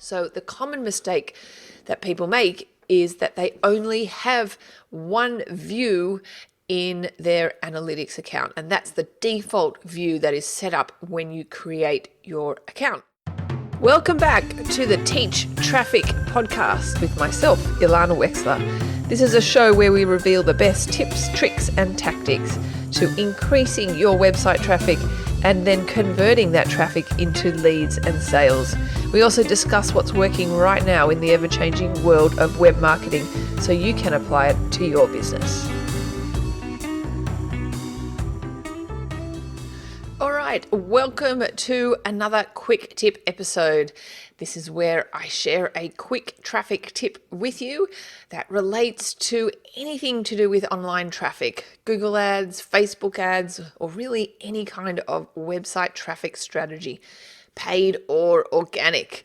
So the common mistake that people make is that they only have one view in their analytics account, and that's the default view that is set up when you create your account. Welcome back to the Teach Traffic podcast with myself, Ilana Wexler. This is a show where we reveal the best tips, tricks, and tactics to increasing your website traffic and then converting that traffic into leads and sales. We also discuss what's working right now in the ever-changing world of web marketing so you can apply it to your business. All right, welcome to another quick tip episode. This is where I share a quick traffic tip with you that relates to anything to do with online traffic, Google ads, Facebook ads, or really any kind of website traffic strategy, paid or organic.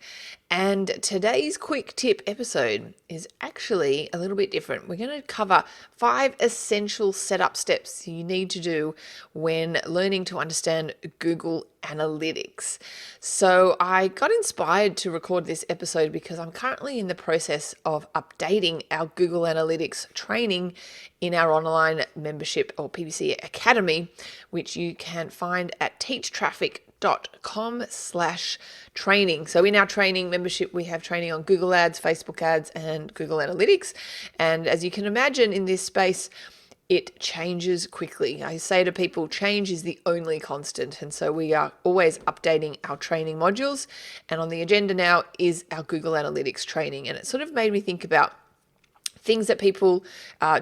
And today's quick tip episode is actually a little bit different. We're going to cover 5 essential setup steps you need to do when learning to understand Google Analytics. So I got inspired to record this episode because I'm currently in the process of updating our Google Analytics training in our online membership or PPC Academy, which you can find at teachtraffic.com/training. So in our training membership, we have training on Google ads, Facebook ads, and Google Analytics. And as you can imagine in this space, it changes quickly. I say to people, change is the only constant. And so we are always updating our training modules. And on the agenda now is our Google Analytics training. And it sort of made me think about things that people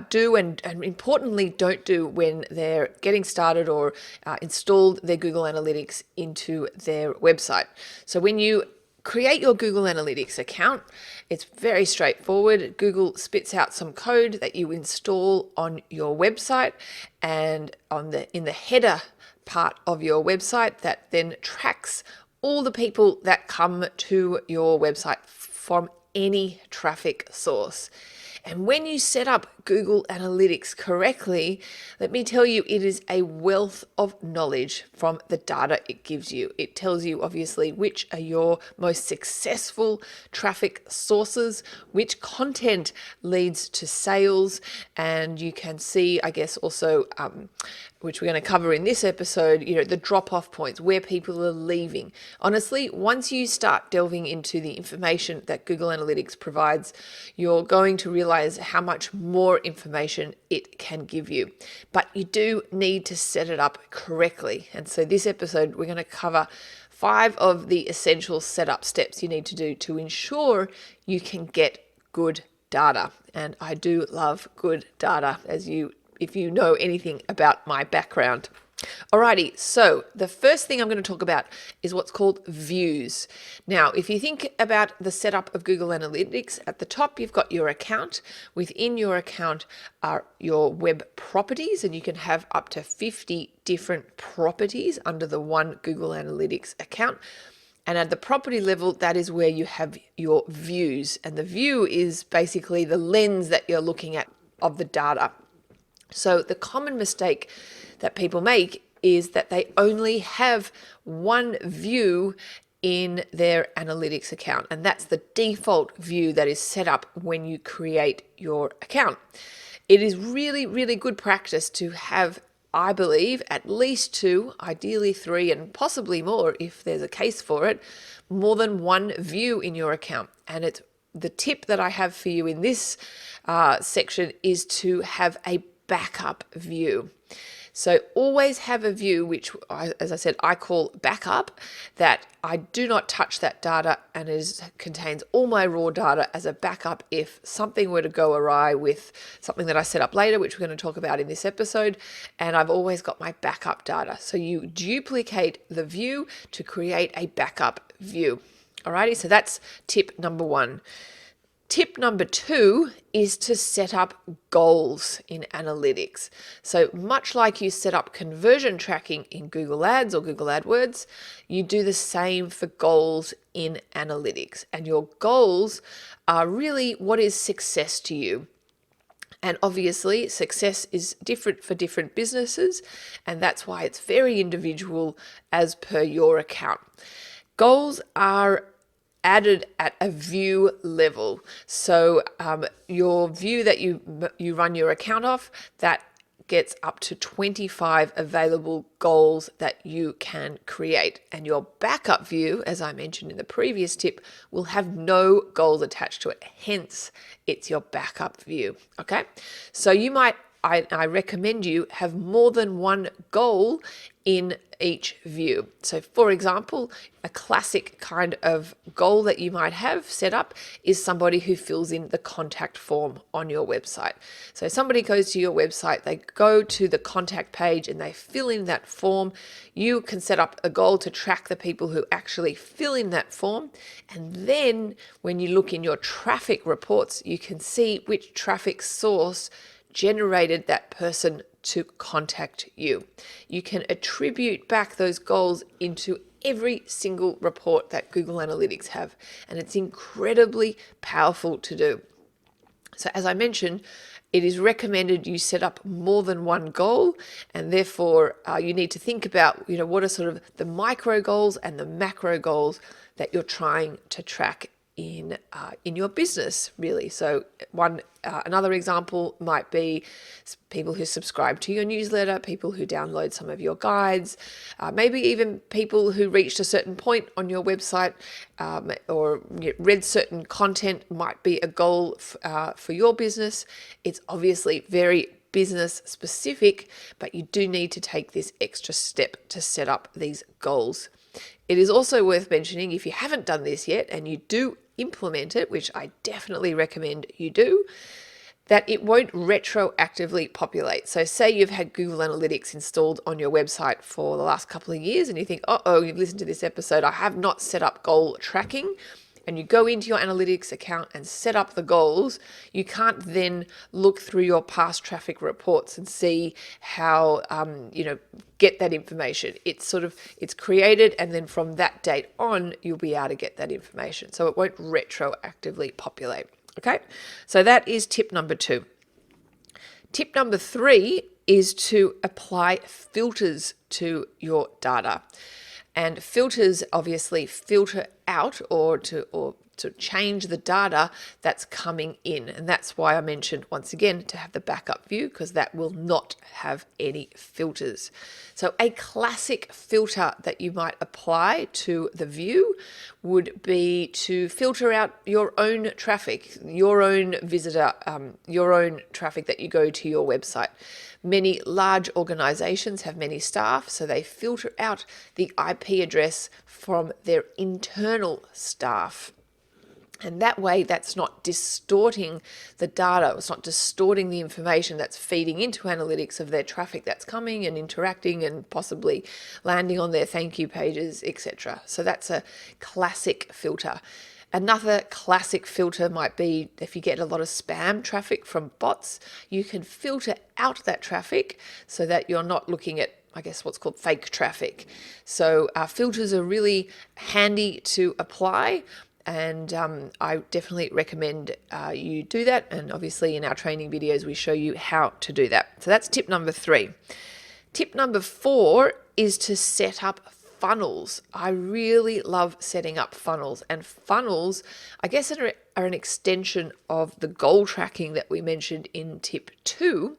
do and importantly don't do when they're getting started or installed their Google Analytics into their website. So when you create your Google Analytics account, it's very straightforward. Google spits out some code that you install on your website, and in the header part of your website that then tracks all the people that come to your website from any traffic source. And when you set up Google Analytics correctly, let me tell you, it is a wealth of knowledge from the data it gives you. It tells you, obviously, which are your most successful traffic sources, which content leads to sales, and you can see, I guess, also, which we're going to cover in this episode, the drop-off points, where people are leaving. Honestly, once you start delving into the information that Google Analytics provides, you're going to realize how much more information it can give you. But you do need to set it up correctly. And so this episode, we're going to cover 5 of the essential setup steps you need to do to ensure you can get good data. And I do love good data, if you know anything about my background. Alrighty, so the first thing I'm going to talk about is what's called views. Now, if you think about the setup of Google Analytics, at the top you've got your account. Within your account are your web properties, and you can have up to 50 different properties under the one Google Analytics account. And at the property level, that is where you have your views. And the view is basically the lens that you're looking at of the data. So the common mistake that people make is that they only have one view in their analytics account, and that's the default view that is set up when you create your account. It is really, really good practice to have, I believe, at least 2, ideally 3, and possibly more if there's a case for it, more than one view in your account. And it's the tip that I have for you in this section is to have a backup view. So always have a view, which, as I said, I call backup, that I do not touch that data and contains all my raw data as a backup if something were to go awry with something that I set up later, which we're going to talk about in this episode. And I've always got my backup data. So you duplicate the view to create a backup view. Alrighty, so that's tip number 1. Tip number 2 is to set up goals in analytics. So much like you set up conversion tracking in Google Ads or Google AdWords, you do the same for goals in analytics. And your goals are really what is success to you. And obviously, success is different for different businesses, and that's why it's very individual as per your account. Goals are added at a view level. So your view that you run your account off, that gets up to 25 available goals that you can create. And your backup view, as I mentioned in the previous tip, will have no goals attached to it. Hence, it's your backup view. Okay. So you might, I recommend you have more than one goal in each view. So for example, a classic kind of goal that you might have set up is somebody who fills in the contact form on your website. So somebody goes to your website, they go to the contact page and they fill in that form. You can set up a goal to track the people who actually fill in that form. And then when you look in your traffic reports, you can see which traffic source generated that person to contact you. You can attribute back those goals into every single report that Google Analytics have, and it's incredibly powerful to do. So as I mentioned, it is recommended you set up more than one goal, and therefore you need to think about, what are sort of the micro goals and the macro goals that you're trying to track in your business, really. So another example might be people who subscribe to your newsletter, people who download some of your guides, maybe even people who reached a certain point on your website or read certain content might be a goal for your business. It's obviously very business specific, but you do need to take this extra step to set up these goals. It is also worth mentioning, if you haven't done this yet and you do implement it, which I definitely recommend you do, that it won't retroactively populate. So say you've had Google Analytics installed on your website for the last couple of years and you think, you've listened to this episode, I have not set up goal tracking. And you go into your analytics account and set up the goals, you can't then look through your past traffic reports and see how, get that information. It's created, and then from that date on, you'll be able to get that information. So it won't retroactively populate. Okay, so that is tip number 2. Tip number 3 is to apply filters to your data. And filters obviously filter out or to change the data that's coming in. And that's why I mentioned once again to have the backup view, because that will not have any filters. So a classic filter that you might apply to the view would be to filter out your own traffic, your own visitor, your own traffic that you go to your website. Many large organizations have many staff, so they filter out the IP address from their internal staff. And that way, that's not distorting the data. It's not distorting the information that's feeding into analytics of their traffic that's coming and interacting and possibly landing on their thank you pages, etc. So that's a classic filter. Another classic filter might be if you get a lot of spam traffic from bots, you can filter out that traffic so that you're not looking at, what's called fake traffic. So filters are really handy to apply. And I definitely recommend you do that. And obviously in our training videos, we show you how to do that. So that's tip number 3. Tip number 4 is to set up funnels. I really love setting up funnels. And funnels, are an extension of the goal tracking that we mentioned in tip 2,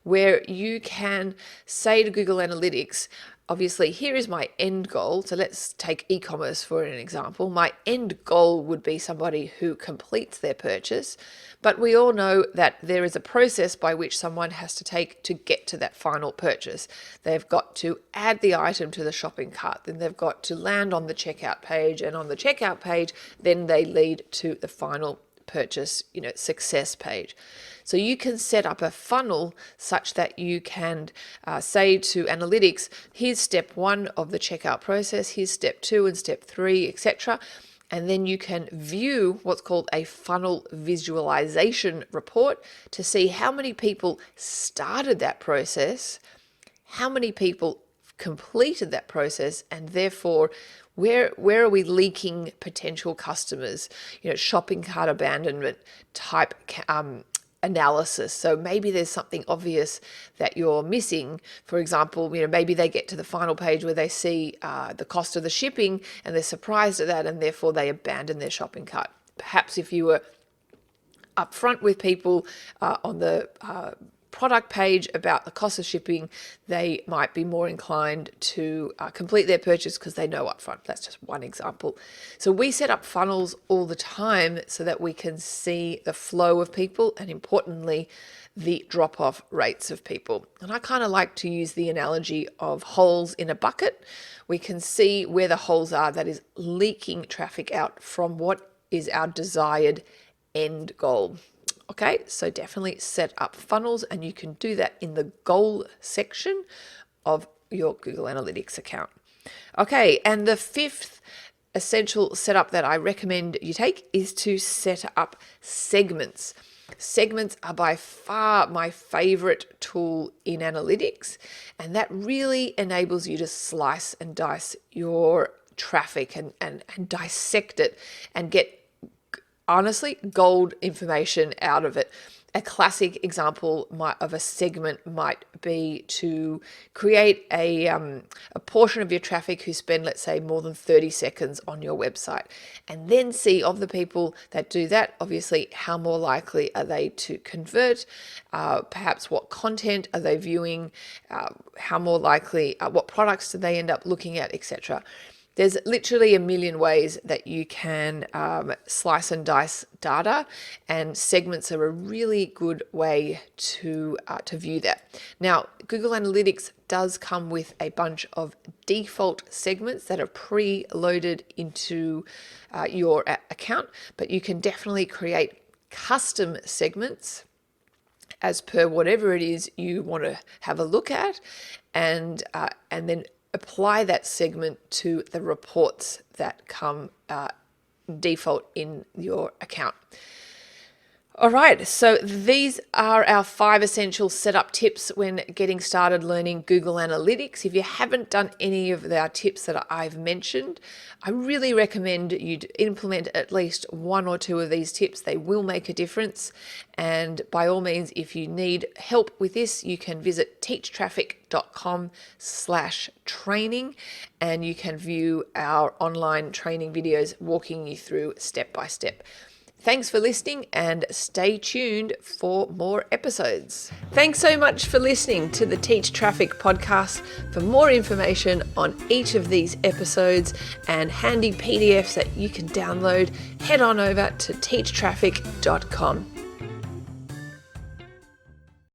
where you can say to Google Analytics, obviously, here is my end goal. So let's take e-commerce for an example. My end goal would be somebody who completes their purchase. But we all know that there is a process by which someone has to take to get to that final purchase. They've got to add the item to the shopping cart. Then they've got to land on the checkout page. And on the checkout page, then they lead to the final purchase, success page. So you can set up a funnel such that you can say to analytics, here's step 1 of the checkout process, here's step 2 and step 3, etc. And then you can view what's called a funnel visualization report to see how many people started that process, how many people completed that process, and therefore where are we leaking potential customers, shopping cart abandonment type analysis. So maybe there's something obvious that you're missing. For example, maybe they get to the final page where they see the cost of the shipping and they're surprised at that, and therefore they abandon their shopping cart. Perhaps if you were upfront with people on the product page about the cost of shipping, they might be more inclined to complete their purchase because they know upfront. That's just one example. So we set up funnels all the time so that we can see the flow of people and, importantly, the drop-off rates of people. And I kind of like to use the analogy of holes in a bucket. We can see where the holes are that is leaking traffic out from what is our desired end goal. Okay, so definitely set up funnels, and you can do that in the goal section of your Google Analytics account. Okay, and the fifth essential setup that I recommend you take is to set up segments. Segments are by far my favorite tool in analytics, and that really enables you to slice and dice your traffic and dissect it and get, honestly, gold information out of it. A classic example of a segment might be to create a portion of your traffic who spend, let's say, more than 30 seconds on your website, and then see, of the people that do that, obviously, how more likely are they to convert, perhaps what content are they viewing, how more likely, what products do they end up looking at, etc. There's literally a million ways that you can slice and dice data, and segments are a really good way to view that. Now, Google Analytics does come with a bunch of default segments that are pre-loaded into your account, but you can definitely create custom segments as per whatever it is you want to have a look at, and then apply that segment to the reports that come default in your account. All right, so these are our 5 essential setup tips when getting started learning Google Analytics. If you haven't done any of our tips that I've mentioned, I really recommend you implement at least 1 or 2 of these tips. They will make a difference. And by all means, if you need help with this, you can visit teachtraffic.com/training, and you can view our online training videos walking you through step by step. Thanks for listening, and stay tuned for more episodes. Thanks so much for listening to the Teach Traffic podcast. For more information on each of these episodes and handy PDFs that you can download, head on over to teachtraffic.com.